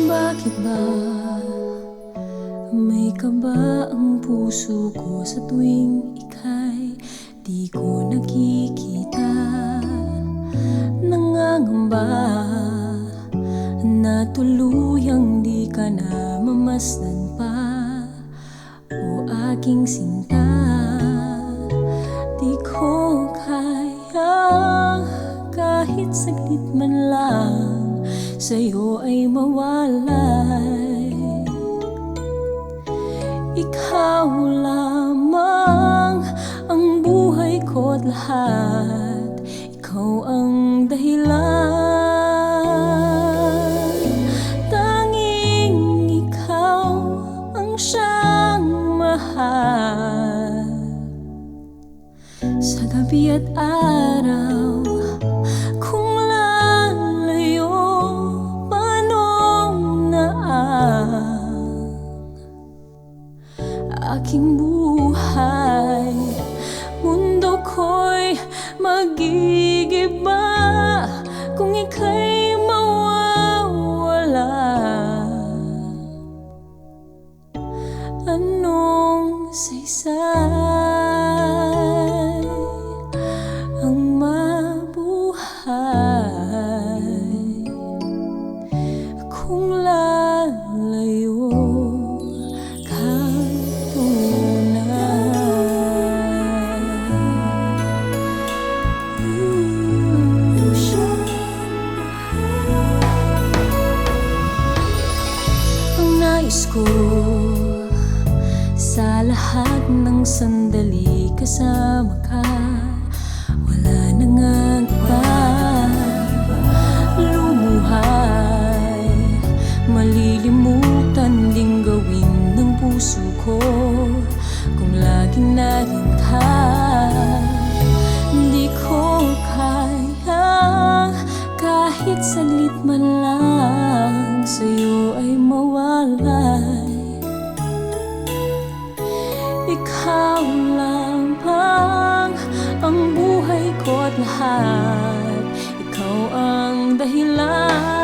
Bakit ba may kaba ang puso ko sa tuwing ika'y di ko nakikita? Nangangamba na tuluyang di ka na mamasdan pa, o aking sinta. Di ko kaya kahit saglit man lang sa'yo ay mawalay. Ikaw lamang ang buhay ko't lahat, ikaw ang dahilan. Tanging ikaw ang siyang mahal sa gabi at araw. Aking buhay, mundo ko'y magigiba kung ika'y mawawala. Anong saysay ang mabuhay kung lalayo ka? Nais ko sa lahat ng sandali kasama ka, wala nang iba. Lumuhay, malilimutan ding gawin ng puso ko kung laging narin ka. Hindi ko kaya kahit saglit man lang sa'yo ay mawalay. Ikaw lamang ang buhay ko't lahat, ikaw ang dahilan.